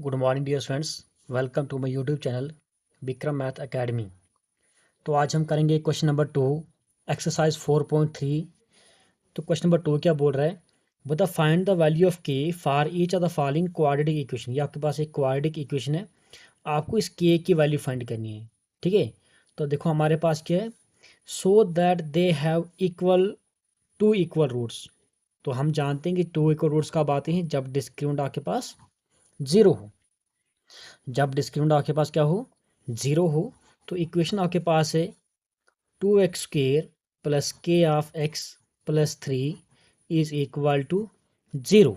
Good morning dear students, welcome to my YouTube channel Vikram math academy. तो आज हम करेंगे क्वेश्चन नंबर 2, एक्सरसाइज 4.3। तो क्वेश्चन नंबर 2 क्या बोल रहा है, बता फाइंड द वैल्यू ऑफ के for each of the following quadratic equation. ये आपके पास एक क्वाड्रेटिक इक्वेशन है, आपको इस के की वैल्यू फाइंड करनी है। ठीक है, तो देखो हमारे पास क्या है, so that they have equal to equal roots. तो हम जानते हैं कि टू इक्वल रूट्स कब आते हैं, जब डिस्क्रिमिनेंट आपके पास जीरो हो। जब डिस्क्रिमिनेंट आपके पास क्या हो, जीरो हो। तो इक्वेशन आपके पास है 2x² plus k of x plus 3 is equal to zero.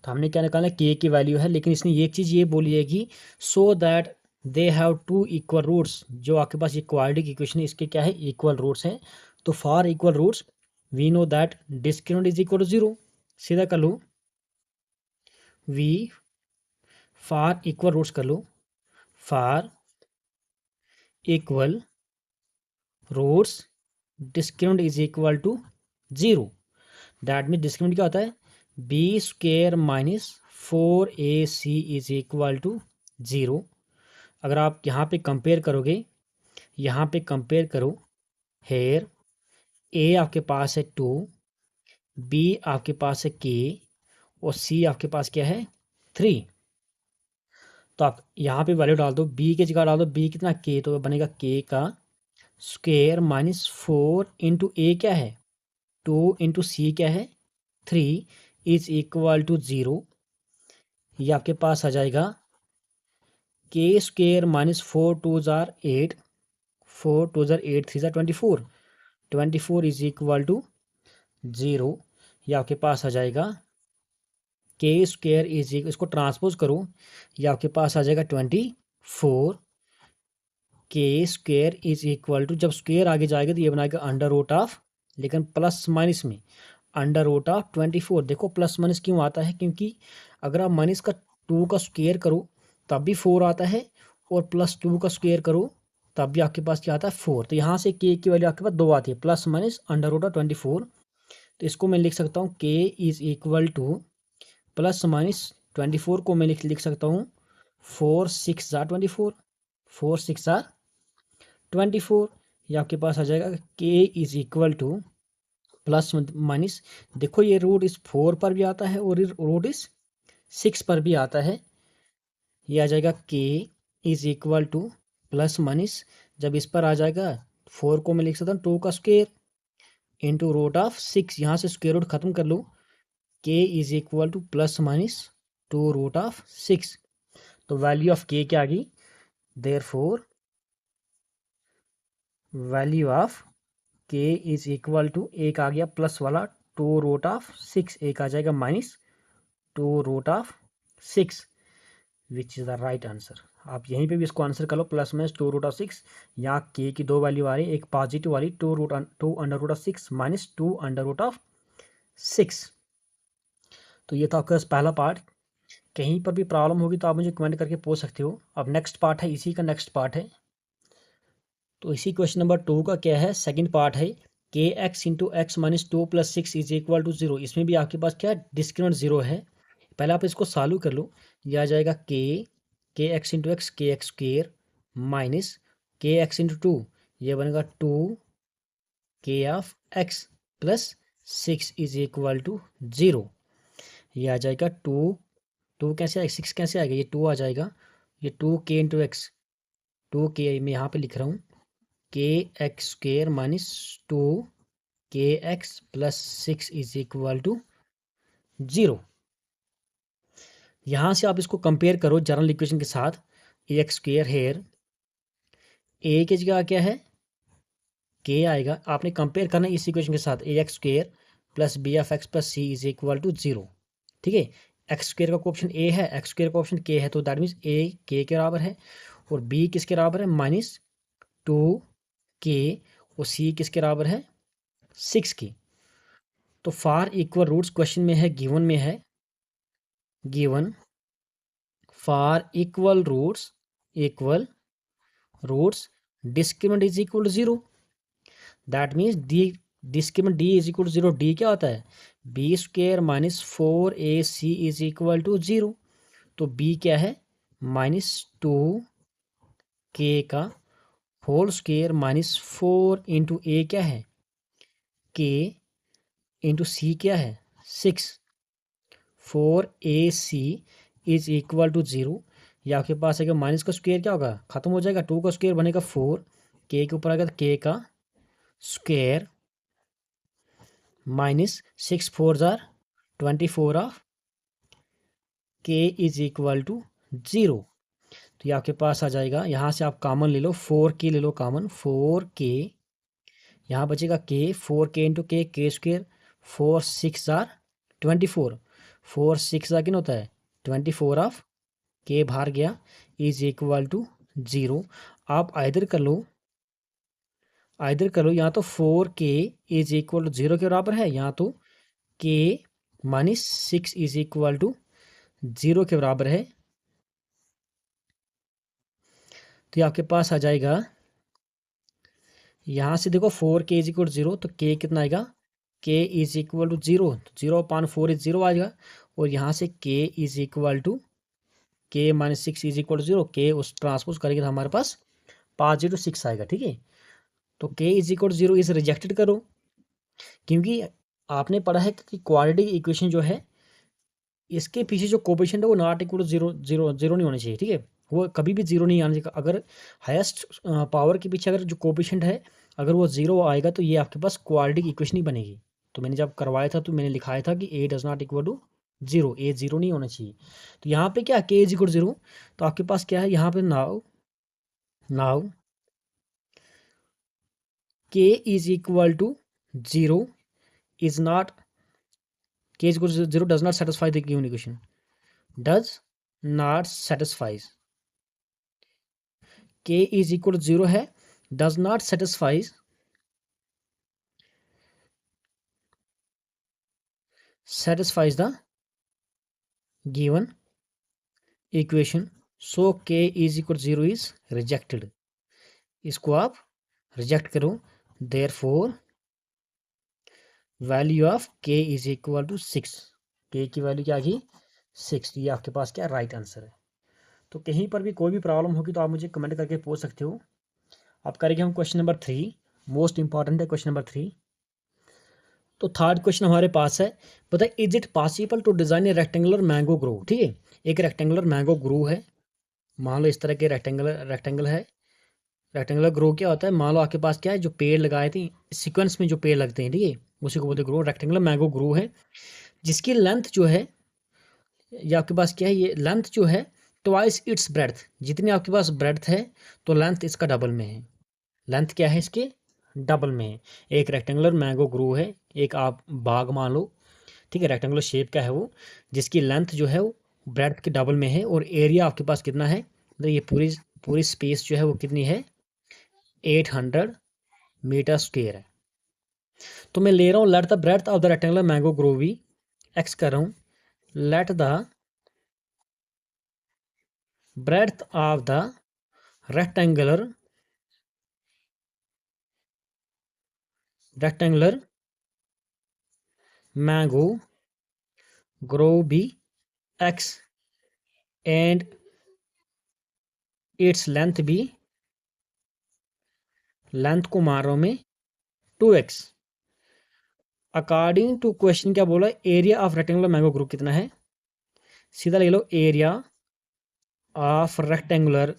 तो हमने क्या निकाला, के की वैल्यू है, लेकिन इसने एक चीज़ ये बोली है कि so that they have two equal roots. जो आपके पास ये क्वाड्रेटिक इक्वेशन है, इसके क्या है, इक्वल रूट्स हैं। तो for equal roots we know that discriminant is equal to zero. सीधा कर लो, वी फॉर इक्वल रूट्स कर लो, for equal roots discriminant is equal to zero. That mean discriminant क्या होता है, B square minus 4ac is equal to zero. अगर आप यहाँ पे कंपेयर करोगे, यहाँ पे कंपेयर करो, हेयर ए आपके पास है 2, बी आपके पास है के, और सी आपके पास क्या है 3। तो आप यहाँ पे वैल्यू डाल दो, बी की जगह डाल दो, बी कितना के, तो बनेगा के का स्क्वेयर माइनस 4 इंटू ए क्या है 2 इंटू सी क्या है 3 इज इक्वल टू जीरो। ये आपके पास आ जाएगा के स्क्वेयर माइनस 4 टू जार 8, 4 टू जार 8 3 जार 24, 24 इज इक्वल टू जीरो। ये आपके पास आ जाएगा के स्क्वेयर इज, इसको ट्रांसपोज करो, ये आपके पास आ जाएगा 24। के स्क्वेयर इज इक्वल टू, जब स्क्वेयर आगे जाएगा तो ये बनाएगा अंडर रूट ऑफ, लेकिन प्लस माइनस में अंडर रूट ऑफ 24। देखो प्लस माइनस क्यों आता है, क्योंकि अगर आप माइनस का 2 का स्क्वेयर करो तब भी 4 आता है, और प्लस 2 का स्क्वेयर करो तब भी आपके पास क्या आता है 4। तो यहाँ से के की वैल्यू आपके पास 2 आती है, plus minus under root of 24। तो इसको मैं लिख सकता हूँ k is equal to plus minus 24 को मैं लिख सकता हूँ 4 6 जार 24, 4 6 जार 24। ये आपके पास आ जाएगा के is equal to plus minus, देखो ये रूट इस 4 पर भी आता है और रूट इस 6 पर भी आता है। ये आ जाएगा के is equal to plus minus, जब इस पर आ जाएगा 4 को मैं लिख सकता हूँ 2 का स्क्वेयर इंटू रूट ऑफ 6, यहाँ से स्क्वेयर रूट खत्म कर लो, k is equal to plus minus 2 root of 6। तो वैल्यू ऑफ के क्या आ गई, therefore value of k is equal to, एक आ गया प्लस वाला 2 रूट ऑफ 6, एक आ जाएगा minus 2 root of 6, which is the right answer. आप यहीं पे भी इसको आंसर कर लो, प्लस माइनस 2 रूट ऑफ 6। यहाँ के की 2 वैल्यू आ रही है, एक पॉजिटिव वाली 2 under root of 6 minus 2 under root of 6। तो ये था आपका पहला पार्ट। कहीं पर भी प्रॉब्लम होगी तो आप मुझे कमेंट करके पूछ सकते हो। अब नेक्स्ट पार्ट है, इसी का नेक्स्ट पार्ट है। तो इसी क्वेश्चन नंबर 2 का क्या है, सेकंड पार्ट है, k x into x minus 2 plus 6 is equal to zero. इसमें भी आपके पास क्या डिस्क्रिमिनेंट जीरो है। पहले आप इसको सॉल्व कर लो, ये आ जाएगा k x into x k x square minus k x into 2, ये बनेगा 2 k of x plus 6 is equal to zero. ये आ जाएगा 2 कैसे आएगा, 6 कैसे आएगा, ये 2 आ जाएगा, ये 2 के इंटू एक्स, 2 के मैं यहाँ पे लिख रहा हूँ, के x square minus 2 k x plus 6 is equal to zero. यहाँ से आप इसको कंपेयर करो जनरल इक्वेशन के साथ, A X square hair, A की जगह क्या है के आएगा, आपने कंपेयर करना है इस इक्वेशन के साथ, A X square plus B of x plus C is equal to zero. ठीक है, एक्स स्क्वेयर का ऑप्शन ए है, एक्स स्क्वेयर का ऑप्शन के है, तो दैट मीन्स ए के बराबर है, और बी किसके बराबर है माइनस 2 के, और सी किसके बराबर है 6 की। तो फॉर इक्वल रूट्स क्वेश्चन में है, गिवन में है, given for equal roots discriminant is equal to zero. That means D discriminant D is equal to zero. डी क्या होता है, B square minus 4ac is equal to zero. तो b क्या है -2k का होल स्क्वायर -4 इंटू a क्या है k इंटू सी क्या है 6 4ac इज इक्वल टू 0। या आपके पास है माइनस का स्क्वायर क्या होगा खत्म हो जाएगा, 2 का स्क्वायर बनेगा 4, के ऊपर आएगा तो के का square -6 4 jar 24 of k is equal to 0। तो ये आपके पास आ जाएगा, यहाँ से आप कॉमन ले लो 4k ले लो कॉमन 4k, यहाँ बचेगा के 4k इंटू के स्क्वायर 4 6 जार 24 4 6 जार कितना होता है 24 ऑफ के बाहर गया इज इक्वल टू 0। आप आइदर कर लो यहाँ तो 4k इज इक्वल टू 0 के बराबर है, यहाँ तो k -6 इज इक्वल टू 0 के बराबर है। तो ये आपके पास आ जाएगा, यहाँ से देखो 4k इज इक्वल टू 0 तो k कितना आएगा k is equal to 0, 0/4 is 0 आएगा। और यहाँ से k is equal to k -6 is equal to 0, k उस ट्रांसपोज करेंगे तो हमारे पास 5/6 आएगा। ठीक है, तो k इज इक्वल टू 0 इस रिजेक्टेड करो, क्योंकि आपने पढ़ा है कि क्वाड्रेटिक इक्वेशन जो है इसके पीछे जो कोफिशिएंट है वो नॉट इक्वल टू 0 नहीं होना चाहिए। ठीक है, वो कभी भी 0 नहीं आना चाहिए। अगर हाईएस्ट पावर के पीछे अगर जो कोफिशिएंट है अगर वो 0 आएगा तो ये आपके पास क्वाड्रेटिक इक्वेशन ही बनेगी। तो मैंने जब करवाया था तो मैंने लिखाया था कि a does not equal to 0, a 0 नहीं होना चाहिए। तो यहाँ पे क्या k इज इक्वल टू 0, तो आपके पास क्या है यहाँ पे now k is equal to 0 is not k is equal to 0 does not satisfy the given equation, does not satisfies k is equal to 0 है, does not satisfies the given equation, so k is equal to 0 is rejected। इसको आप reject करो, therefore value of k is equal to 6, k की value क्या आ गई 6। ये आपके पास क्या राइट आंसर है। तो कहीं पर भी कोई भी प्रॉब्लम होगी तो आप मुझे कमेंट करके पूछ सकते हो। अब करेंगे हम क्वेश्चन नंबर 3, मोस्ट इंपॉर्टेंट है क्वेश्चन नंबर 3। तो थर्ड क्वेश्चन हमारे पास है, पता है is it possible to design a rectangular mango grove. ठीक है, एक रेक्टेंगुलर मैंगो ग्रो है, मान लो इस तरह के रेक्टेंगल है। रेक्टेंगुलर ग्रो क्या होता है, मान लो आपके पास क्या है जो पेड़ लगाए थे सीक्वेंस में जो पेड़ लगते हैं, ठीक है उसी को बोलते ग्रो। रेक्टेंगुलर मैंगो ग्रो है जिसकी लेंथ जो है, ये आपके पास क्या है ये लेंथ जो है ट्वाइस इट्स ब्रेड्थ, जितनी आपके पास ब्रेड्थ है तो लेंथ इसका डबल में है। लेंथ क्या है इसके डबल में है। एक रेक्टेंगुलर मैंगो ग्रो है, एक आप बाग मान लो, ठीक है रेक्टेंगुलर शेप का है वो, जिसकी लेंथ जो है वो ब्रेड्थ के डबल में है। और एरिया आपके पास कितना है, मतलब ये पूरी स्पेस जो है वो कितनी है 800 मीटर स्क्वायर है। तो मैं ले रहा हूँ let the breadth of the rectangular mango grow भी एक्स कर रहा हूँ, let the breadth of the rectangular mango grow be x and its length भी, लेंथ को मान रहा हूं मैं 2x। अकॉर्डिंग टू क्वेश्चन क्या बोला, area of rectangular mango group कितना है, सीधा ले लो एरिया ऑफ रेक्टेंगुलर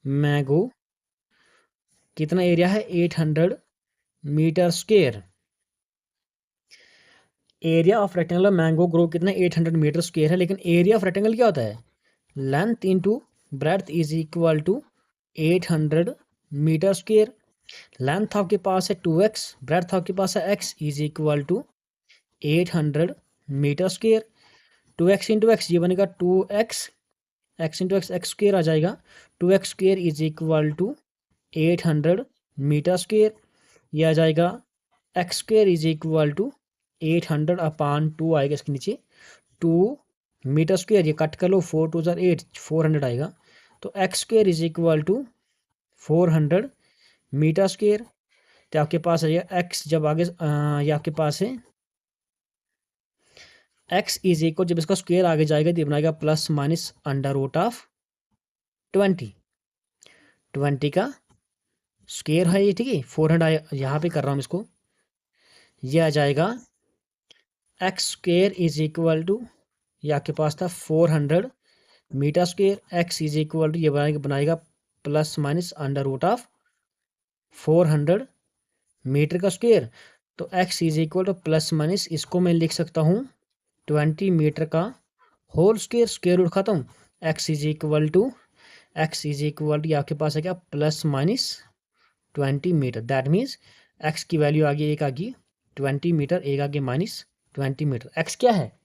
मैंगो कितना एरिया है 800 metre square. Area of rectangular mango grove कितना 800 मीटर स्क्वायर है, लेकिन एरिया ऑफ रेक्टेंगल क्या होता है length into breadth is equal to 800 metre square. Length आपके पास है 2x, ब्रेड्थ आपके पास है x is equal to 800 metre square. 2x into x ये बनेगा 2x, x into X square आ जाएगा, 2x square is equal to 800 metre square. ये आ जाएगा x square is equal to 800/2 आएगा इसके नीचे 2 मीटर स्क्वायर, ये कट कर लो 4 2 8 400 आएगा। तो x square is equal to 400 metre square. तो आपके पास है x जब आगे ये आपके पास है x इज इक्वल, जब इसका स्क्वायर आगे जाएगा तो ये बनाएगा plus minus under root of 20 का स्क्वायर है ये, ठीक है। 400 यहाँ पे कर रहा हूँ इसको, ये आ जाएगा x square is equal to, ये आपके पास था 400 metre square, x is equal to ये बनाएगा plus minus under root of 400 metre का स्क्वायर। तो x is equal to plus minus, इसको मैं लिख सकता हूँ 20 मीटर का होल स्क्वायर, स्क्वायर रूट खाता हूँ। एक्स इज इक्वल टू आपके पास है क्या, plus minus 20 metre. That means x की वैल्यू आ गई, एक आ गई 20 मीटर, एक आ गई माइनस 20 मीटर। एक्स क्या है,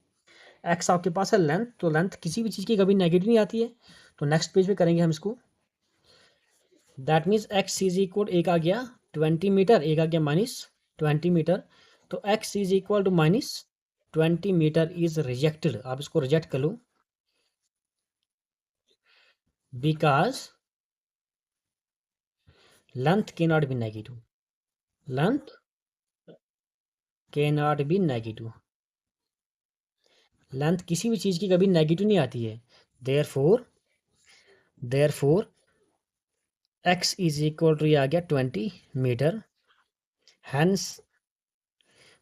एक्स आपके पास है लेंथ, तो लेंथ किसी भी चीज़ की कभी नेगेटिव नहीं आती है। तो नेक्स्ट पेज पे करेंगे हम इसको। That means x is equal, एक आ गया 20 मीटर, एक आ गया माइनस 20 मीटर। तो x is equal to minus 20 metre is rejected. आप इसको रिजेक्ट कर लो, because length can not be negative, length can not be negative. Length किसी भी चीज़ की कभी नेगेटिव नहीं आती है। Therefore x is equal to, ये आ गया 20 मीटर। हैंस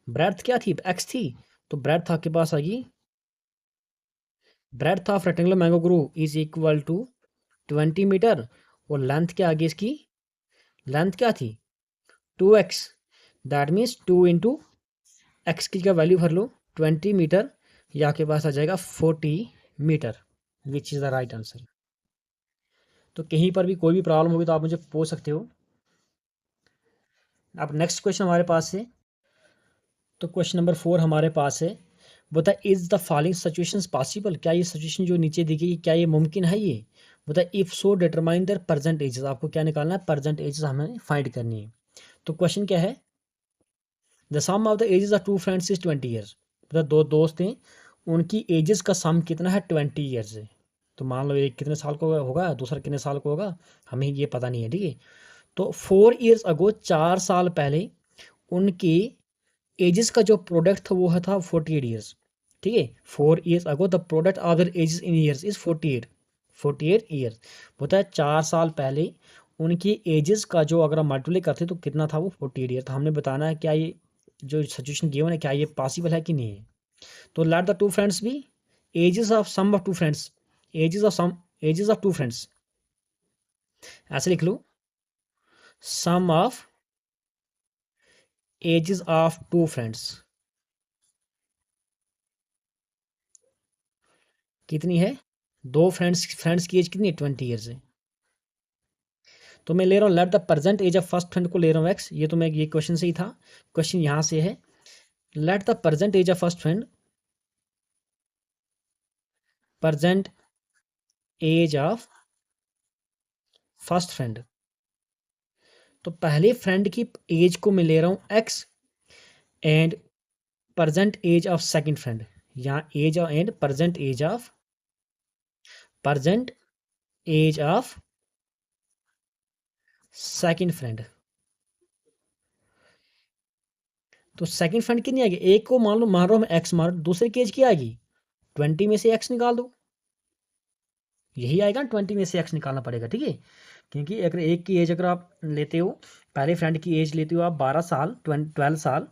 ब्रेड्थ क्या थी, एक्स थी, तो ब्रेड्थ आपके पास आ गई, breadth of rectangular mango grove is equal to 20 metre. और लेंथ क्या आ गई इसकी, लेंथ क्या थी 2x। That means 2 into x की जगह वैल्यू भर लो 20 मीटर, या आपके पास आ जाएगा 40 metre, which is the right answer. तो कहीं पर भी कोई भी प्रॉब्लम होगी तो आप मुझे पूछ सकते हो। अब नेक्स्ट क्वेश्चन हमारे पास है, तो क्वेश्चन नंबर 4 हमारे पास है, बता is the following situations possible, क्या ये सिचुएशन जो नीचे दी गई क्या ये मुमकिन है, ये बता if so determine there present ages. आपको क्या निकालना है, प्रेजेंट एजेस हमें फाइंड करनी है। तो क्वेश्चन क्या है, the sum of the ages of two friends is 20 years. मतलब दो दोस्त हैं, उनकी एजेस का सम कितना है, 20 ईयर्स है। तो मान लो एक कितने साल को होगा, दूसरा कितने साल को होगा, हमें ये पता नहीं है, ठीक है। तो 4 ईयर्स अगो, 4 साल पहले उनकी एजेस का जो प्रोडक्ट था वो था 48 ईयर्स, ठीक है। 4 years ago the product of the ages in years is 48 years. होता है 4 साल पहले उनकी एजेस का जो अगर हम मल्टीप्लाई करते तो कितना था, वो 48 ईयर। तो हमने बताना है क्या ये जो सिचुएशन गिवन है क्या ये पॉसिबल है कि नहीं है। तो let the two friends be ages of sum of two friends, ages of two friends, ऐसे लिख लो, sum of ages of two friends कितनी है, दो फ्रेंड्स की एज कितनी है, 20 ईयर्स है। तो मैं ले रहा हूँ let the present age of first friend को ले रहा हूँ एक्स, ये तो मैं ये क्वेश्चन से ही था, क्वेश्चन यहाँ से है, let the present age of first friend, present age of first friend. तो पहले फ्रेंड की एज को मैं ले रहा हूँ X, and present age of second friend, यहाँ age and present age of second friend. तो सेकंड फ्रेंड कितनी आएगी, एक को मान लो मान रहा हूँ मैं एक्स, मान लो दूसरे की एज क्या आएगी, 20 में से एक्स निकाल दो, यही आएगा 20 में से एक्स निकालना पड़ेगा, ठीक है। क्योंकि अगर एक की एज अगर आप लेते हो, पहले फ्रेंड की एज लेते हो आप 12 साल, 12 साल,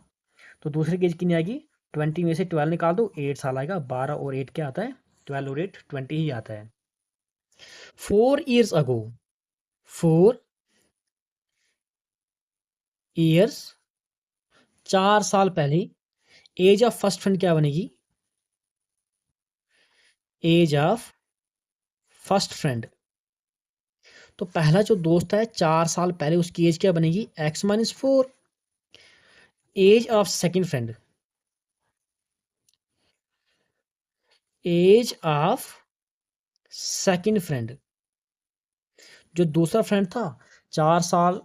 तो दूसरे की एज कितनी आएगी, 20 में से 12 निकाल दो, 8 साल आएगा। 12 और 8 क्या आता है, 12 और 8 20 ही आता है। 4 ईयर्स अगो, 4 ईयर्स, 4 साल पहले एज ऑफ फर्स्ट फ्रेंड क्या बनेगी, एज ऑफ फर्स्ट फ्रेंड। तो पहला जो दोस्त है 4 साल पहले उसकी एज क्या बनेगी, x minus 4। Age of second friend, age of second friend, जो दूसरा फ्रेंड था 4 साल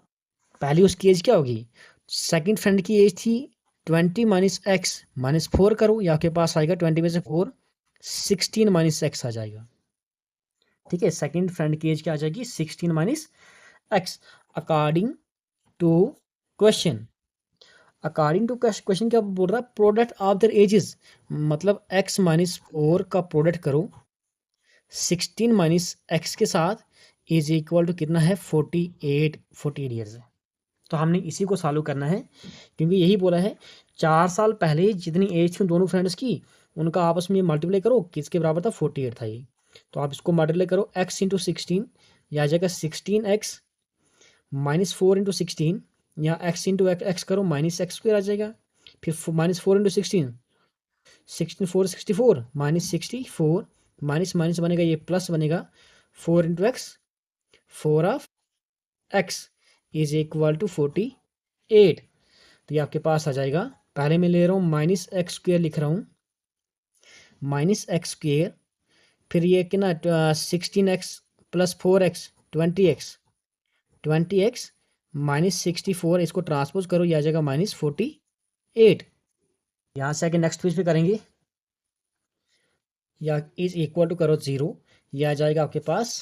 पहले उसकी एज क्या होगी, सेकंड फ्रेंड की एज थी 20 माइनस एक्स माइनस 4 करो, या आपके पास आएगा 20 में से 4 16 माइनस एक्स आ जाएगा, ठीक है। सेकंड फ्रेंड की एज क्या आ जाएगी, 16 minus x, according to question. According to question क्या बोल रहा है, प्रोडक्ट ऑफ देयर एजेस, मतलब x माइनस 4 का प्रोडक्ट करो 16 माइनस x के साथ इज इक्वल टू कितना है 48 ईयर्स है। तो हमने इसी को सॉल्व करना है, क्योंकि यही बोला है 4 साल पहले जितनी एज थी दोनों फ्रेंड्स की, उनका आपस में मल्टीप्लाई करो, किसके बराबर था 48 था ये। तो आप इसको मल्टीप्लाई करो x इंटू 16, यह आ जाएगा 16x माइनस 4 इंटू 16, यहाँ x इंटू एक्स करो माइनस एक्स स्क्वायर आ जाएगा, फिर minus 4 into 16, 64 minus 64, minus minus बनेगा ये प्लस बनेगा, 4 into x, 4 of x is equal to 48। तो ये आपके पास आ जाएगा, पहले मैं ले रहा हूँ माइनस एक्स स्क्वेयर लिख रहा हूँ, माइनस एक्स स्क्वेयर, फिर ये कितना 16x plus 4x 20x minus 64, इसको ट्रांसपोज करो, ये आ जाएगा माइनस 48। यहाँ से आके नेक्स्ट पेज पे करेंगे, या इज इक्वल टू करो 0, ये आ जाएगा आपके पास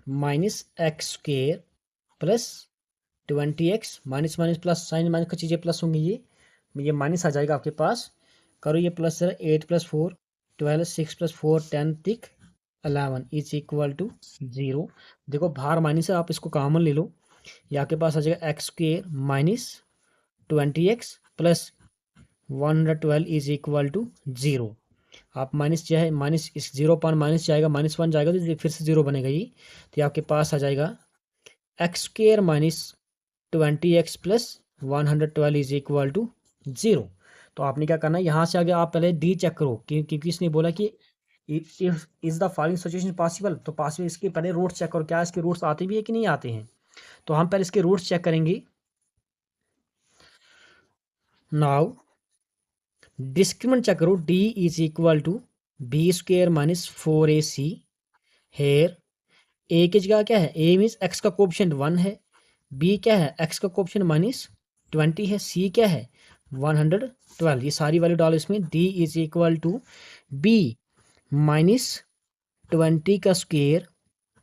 minus X square plus 20x, minus minus plus, sign minus का चीज़ें प्लस होंगी, ये माइनस आ जाएगा आपके पास, करो ये प्लस है 8 प्लस 4 12, 6 प्लस 4 10 तिक 11 इज इक्वल टू 0। देखो बाहर माइनस है, आप इसको कॉमन ले लो, ये आपके पास आ जाएगा x square minus 20x plus 112 is equal to 0। आप माइनस जो है माइनस इस 0 पान माइनस जाएगा, माइनस 1 जाएगा तो फिर से 0 बनेगा ये, तो आपके पास आ जाएगा x square minus 20x plus 112 is equal to 0। तो आपने क्या करना है, यहाँ से आगे आप पहले डी चेक करो, क्योंकि इसने बोला कि if is the following situation possible, तो पॉसिबल इसके पहले रूट्स चेक करो, क्या इसके रूट्स आते भी है कि नहीं आते हैं। तो हम पहले इसके रूट्स चेक करेंगे। नाउ डिस्क्रिमिनेंट चेक करो, D is equal to B square minus 4ac, here A की जगह क्या है, ए मीन्स एक्स का कोएफिशिएंट 1 है, बी क्या है एक्स का कोएफिशिएंट माइनस 20 है, सी क्या है 112, ये सारी वैल्यू डालो इसमें, D is equal to B minus 20 का स्क्वेयर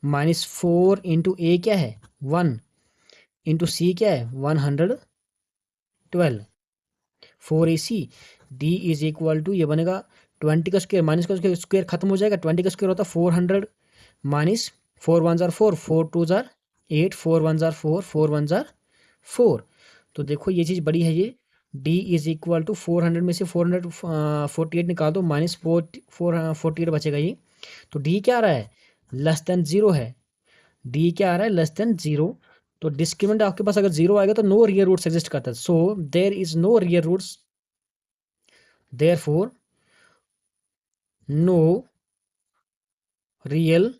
माइनस 4 इंटू ए क्या है 1 इंटू सी क्या है 112, 4ac, D is equal to ये बनेगा 20 का स्क्वेयर माइनस का स्क्वेयर खत्म हो जाएगा, 20 का स्क्वेयर होता है 400 minus 4 1 jar 4, 4 2 jar 8, 4 1 jar 4, 4 1 jar 4। तो देखो ये चीज़ बड़ी है, ये d इज इक्वल टू 400 में से 448 निकाल दो, माइनस 48 बचेगा ये। तो d क्या आ रहा है, लेस देन 0 है, d क्या आ रहा है लेस देन 0। तो डिस्क्रिमिनेंट आपके पास अगर 0 आएगा तो नो रियल रूट्स एग्जिस्ट करता है, so there is no real roots, therefore no real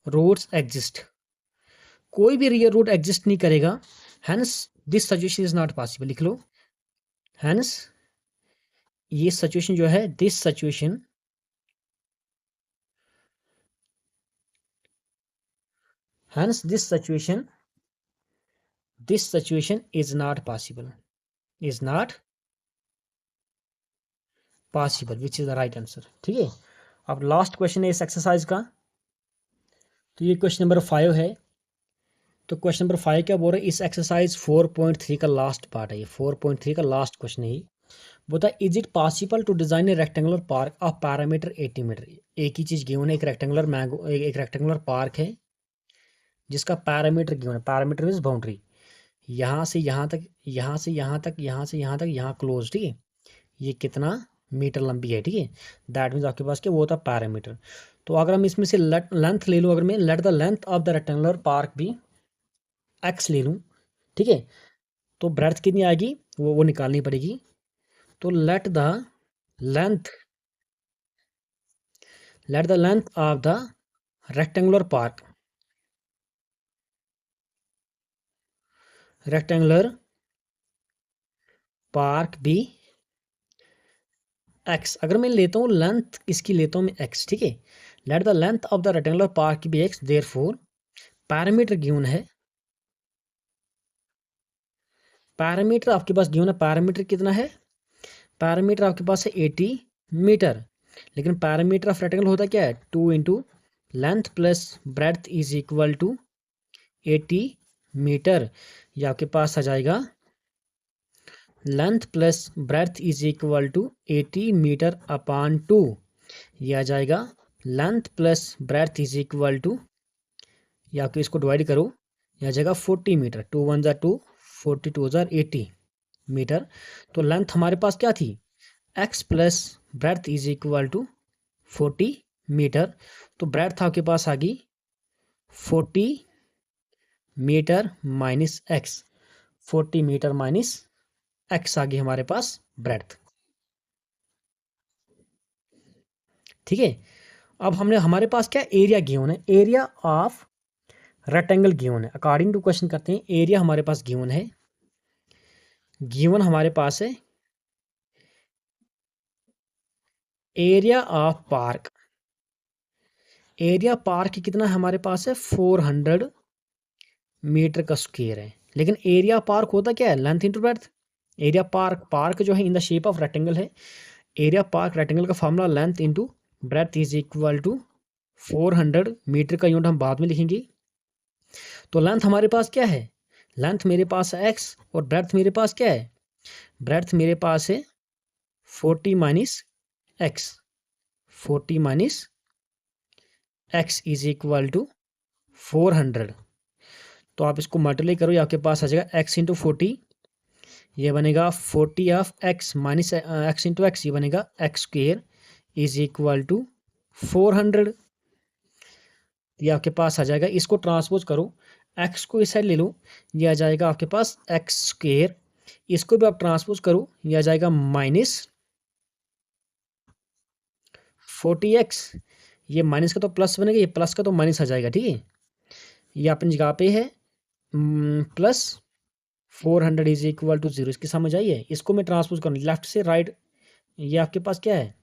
roots exist, कोई भी रियल रूट एग्जिस्ट नहीं करेगा, hence this situation is not possible, लिख लो, हेंस ये सिचुएशन जो है, this situation hence this situation is not possible, is not possible, which is the right answer. ठीक है, अब लास्ट क्वेश्चन है इस एक्सरसाइज का, तो ये क्वेश्चन नंबर 5 है। तो क्वेश्चन नंबर 5 क्या बोल रहा है, इस एक्सरसाइज 4.3 का लास्ट पार्ट है ये, 4.3 का लास्ट क्वेश्चन है ये। बोलता है is it possible to design a rectangular park of parameter 80 metre. एक ही चीज गिवन है, एक रेक्टेंगुलर पार्क है जिसका पैरामीटर गिवन है, पैरामीटर मीन्स बाउंड्री, यहाँ से यहाँ तक, यहाँ से यहाँ तक, यहाँ से यहाँ तक, यहाँ क्लोज, ठीक है, ये कितना मीटर लंबी है, ठीक है, दैट मीन्स आपके पास क्या वो होता है पैरामीटर। तो अगर हम इसमें से लेंथ ले लूँ, अगर मैं let the length of the rectangular park भी एक्स ले लूँ, ठीक है, तो ब्रेड्थ कितनी आएगी वो निकालनी पड़ेगी। तो let the length of the rectangular park भी एक्स, अगर मैं लेता हूँ लेंथ इसकी लेता हूँ मैं एक्स, ठीक है, let the length of the rectangular park भी एक्स, देयरफॉर पैरामीटर गिवन है, पैरामीटर आपके पास गिवन है, पैरामीटर कितना है, पैरामीटर आपके पास है 80 मीटर, लेकिन पैरामीटर ऑफ रेक्टेंगल होता क्या है 2 into length plus breadth is equal to 80 metre, ये आपके पास आ जाएगा length plus breadth is equal to 80 metre upon 2। ये आ जाएगा length plus breadth is equal to, या तो इसको डिवाइड करो, यह आ जाएगा 40 मीटर। 2 1 ज़ा 2, 40 2 ज़ा 80 मीटर। तो लेंथ हमारे पास क्या थी, x plus breadth is equal to 40 metre. तो ब्रेथ आपके पास आ गई 40 metre minus x, 40 metre minus X आ गई हमारे पास ब्रेथ। ठीक है, अब हमने हमारे पास क्या एरिया गिवन है, एरिया ऑफ रेक्टेंगल गिवन है। अकॉर्डिंग टू क्वेश्चन करते हैं, एरिया हमारे पास गिवन है, गिवन हमारे पास है area of park. Area park कितना है हमारे पास है 400 मीटर का स्क्वायर है। लेकिन एरिया पार्क होता क्या है, length into breadth. Area park, park जो है in the shape of rectangle है। एरिया पार्क रेक्टेंगल का formula length into breadth is equal to 400 metre का यूनिट हम बाद में लिखेंगे। तो लेंथ हमारे पास क्या है, लेंथ मेरे पास है एक्स और ब्रेड्थ मेरे पास क्या है, ब्रेड्थ मेरे पास है 40 minus x, 40 minus x is equal to 400। तो आप इसको मल्टीप्लाई करो, ये आपके पास आ जाएगा एक्स इंटू 40, ये बनेगा 40 of x minus x into x, ये बनेगा x square is equal to 400। ये आपके पास आ जाएगा, इसको ट्रांसपोज करो, एक्स को इस साइड ले लो, ये आ जाएगा आपके पास एक्स स्क्वेयर। इसको भी आप ट्रांसपोज करो, ये आ जाएगा माइनस 40x। ये माइनस का तो प्लस बनेगा, ये प्लस का तो माइनस आ जाएगा। ठीक है, ये अपनी जगह पे है प्लस 400 इज इक्वल टू 0। इसकी समझ आई है, इसको मैं ट्रांसपोज करूँ लेफ्ट से राइट, ये आपके पास क्या है,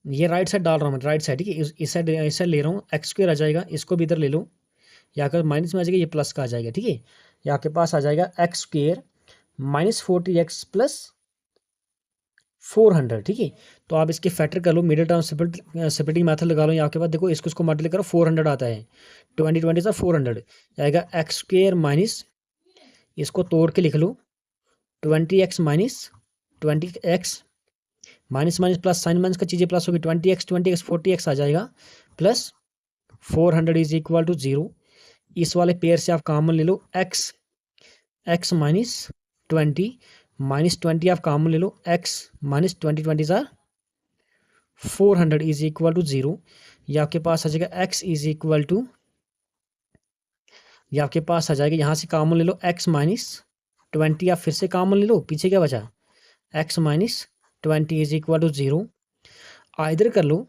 ये राइट साइड डाल रहा हूँ मैं, राइट साइड। ठीक है, इस साइड ले रहा हूँ, एक्स स्क्वायर आ जाएगा, इसको भी इधर ले लो, यहाँ का माइनस में आ जाएगा, ये प्लस का आ जाएगा। ठीक है, ये आपके पास आ जाएगा x square minus 40x plus 400। ठीक है, तो आप इसके फैक्टर कर लो, मिडिल टर्म सेपरेटिंग मेथड लगा लो। यहाँ के बाद देखो, इसको मल्टीप्लाई करो, 400 आता है, 20 से 400 आएगा एक्स स्क्वायर माइनस, इसको तोड़ के लिख लो 20x minus 20x, minus minus plus, sign minus का चीज़ें प्लस होगी, 20x 40x आ जाएगा, प्लस 400 इज इक्वल टू 0। इस वाले पेयर से आप कॉमन ले लो x माइनस 20 माइनस 20 आप कॉमन ले लो, x माइनस 20 ज़ा 400 इज इक्वल टू 0। ये आपके पास आ जाएगा x इज इक्वल टू, ये आपके पास आ जाएगा, यहाँ से कॉमन ले लो x माइनस 20, आप फिर से कॉमन ले लो, पीछे क्या बचा, x minus 20 is equal to 0। इधर कर लो,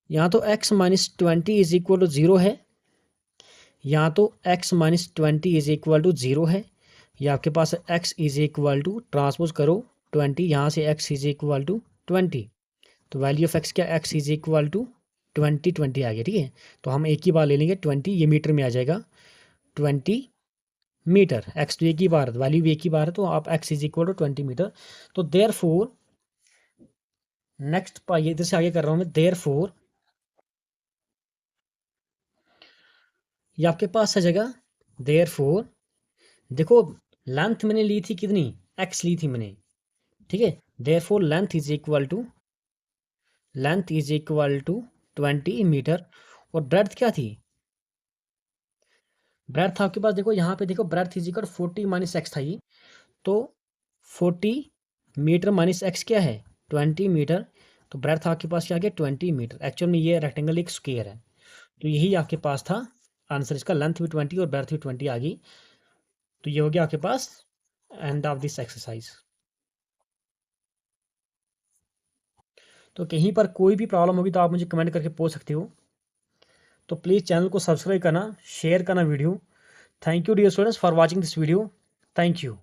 यहाँ तो x minus 20 is equal to 0 है, यहाँ तो x minus 20 is equal to 0 है। ये आपके पास x is equal to, transpose करो 20, यहाँ से x इज इक्वल टू 20, तो वैल्यू ऑफ x क्या, x इज इक्वल टू 20 आ गया। ठीक है, तो हम एक ही बार ले लेंगे 20, ये मीटर में आ जाएगा 20 मीटर, x तो एक ही बार, वैल्यू भी एक ही बार है, तो आप x is equal to 20 metre. तो देयरफॉर नेक्स्ट ये इधर से आगे कर रहा हूँ मैं, देयरफॉर ये आपके पास आ जाएगा, देयरफॉर देखो लेंथ मैंने ली थी कितनी, x ली थी मैंने। ठीक है, therefore length is equal to 20 metre. और ब्रेड्थ क्या थी, ब्रेड्थ आपके पास देखो, यहाँ पे देखो breadth is equal 40 minus x था ये, तो 40 मीटर माइनस एक्स क्या है 20 मीटर। तो ब्रेड्थ आपके पास क्या आ गया 20 मीटर। एक्चुअल में ये रेक्टेंगल एक स्क्वायर है, तो यही आपके पास था आंसर इसका, लेंथ भी 20 और ब्रेड्थ भी 20 आ गई। तो ये हो गया आपके पास एंड ऑफ दिस एक्सरसाइज। तो कहीं पर कोई भी प्रॉब्लम होगी तो आप मुझे कमेंट करके पूछ सकते हो। तो प्लीज़ चैनल को सब्सक्राइब करना, शेयर करना video. Thank you dear students for watching this video, thank you.